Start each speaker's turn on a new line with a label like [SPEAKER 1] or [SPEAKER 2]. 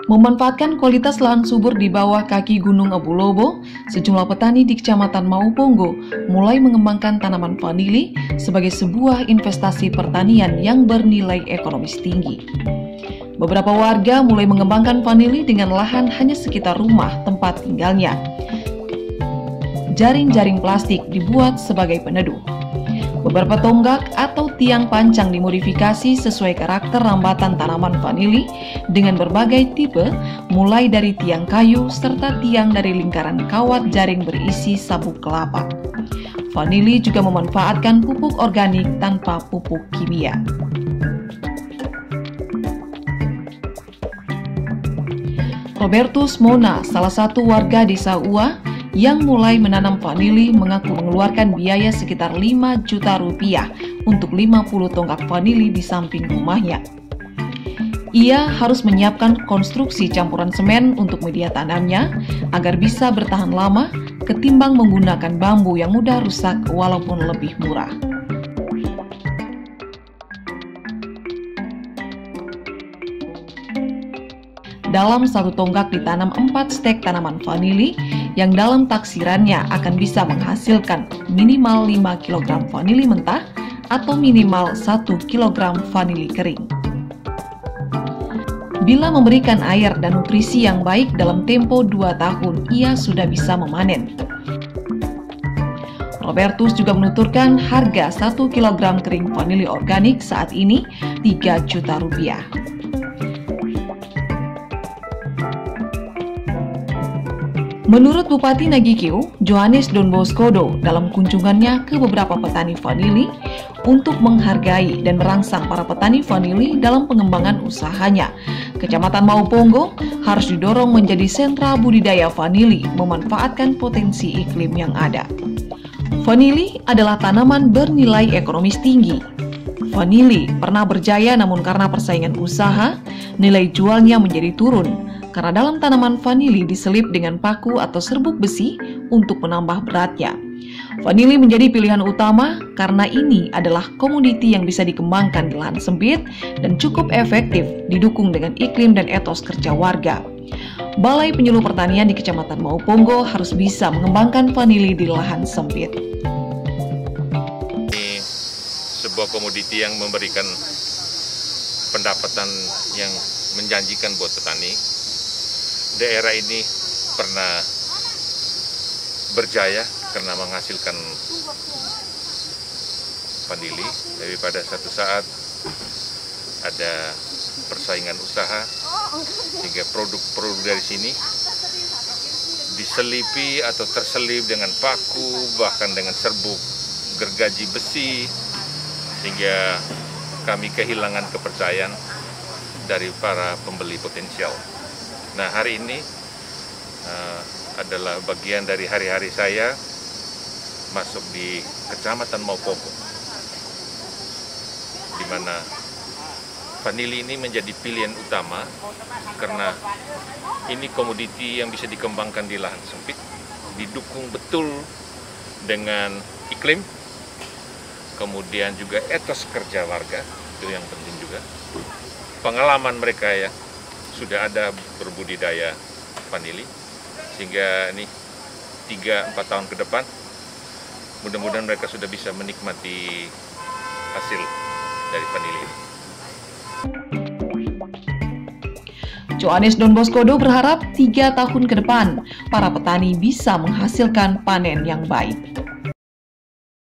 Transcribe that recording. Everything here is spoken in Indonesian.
[SPEAKER 1] Memanfaatkan kualitas lahan subur di bawah kaki Gunung Abu Lobo, sejumlah petani di Kecamatan Mauponggo mulai mengembangkan tanaman vanili sebagai sebuah investasi pertanian yang bernilai ekonomis tinggi. Beberapa warga mulai mengembangkan vanili dengan lahan hanya sekitar rumah tempat tinggalnya. Jaring-jaring plastik dibuat sebagai peneduh. Beberapa tonggak atau tiang pancang dimodifikasi sesuai karakter rambatan tanaman vanili dengan berbagai tipe, mulai dari tiang kayu serta tiang dari lingkaran kawat jaring berisi sabuk kelapa. Vanili juga memanfaatkan pupuk organik tanpa pupuk kimia. Robertus Mona, salah satu warga desa Ua yang mulai menanam vanili, mengaku mengeluarkan biaya sekitar 5 juta rupiah untuk 50 tonggak vanili di samping rumahnya. Ia harus menyiapkan konstruksi campuran semen untuk media tanamnya agar bisa bertahan lama ketimbang menggunakan bambu yang mudah rusak walaupun lebih murah. Dalam satu tonggak ditanam 4 stek tanaman vanili yang dalam taksirannya akan bisa menghasilkan minimal 5 kg vanili mentah atau minimal 1 kg vanili kering. Bila memberikan air dan nutrisi yang baik dalam tempo 2 tahun, ia sudah bisa memanen. Robertus juga menuturkan harga 1 kg kering vanili organik saat ini 3 juta rupiah. Menurut Bupati Nagikio, Johannes Don Boscodo, dalam kunjungannya ke beberapa petani vanili untuk menghargai dan merangsang para petani vanili dalam pengembangan usahanya, Kecamatan Mauponggo harus didorong menjadi sentra budidaya vanili memanfaatkan potensi iklim yang ada. Vanili adalah tanaman bernilai ekonomis tinggi. Vanili pernah berjaya namun karena persaingan usaha, nilai jualnya menjadi turun. Karena dalam tanaman vanili diselip dengan paku atau serbuk besi untuk menambah beratnya. Vanili menjadi pilihan utama karena ini adalah komoditi yang bisa dikembangkan di lahan sempit dan cukup efektif didukung dengan iklim dan etos kerja warga. Balai Penyuluh Pertanian di Kecamatan Mauponggo harus bisa mengembangkan vanili di lahan sempit.
[SPEAKER 2] Ini sebuah komoditi yang memberikan pendapatan yang menjanjikan buat petani. Daerah ini pernah berjaya karena menghasilkan vanili, tapi pada satu saat ada persaingan usaha sehingga produk-produk dari sini diselipi atau terselip dengan paku, bahkan dengan serbuk gergaji besi, sehingga kami kehilangan kepercayaan dari para pembeli potensial. Nah, hari ini adalah bagian dari hari-hari saya masuk di Kecamatan Mauponggo, di mana vanili ini menjadi pilihan utama karena ini komoditi yang bisa dikembangkan di lahan sempit, didukung betul dengan iklim, kemudian juga etos kerja warga, itu yang penting juga. Pengalaman mereka ya sudah ada berbudidaya vanili, sehingga ini 3-4 tahun ke depan mudah-mudahan mereka sudah bisa menikmati hasil dari vanili.
[SPEAKER 1] Johannes Don Boscodo berharap 3 tahun ke depan para petani bisa menghasilkan panen yang baik.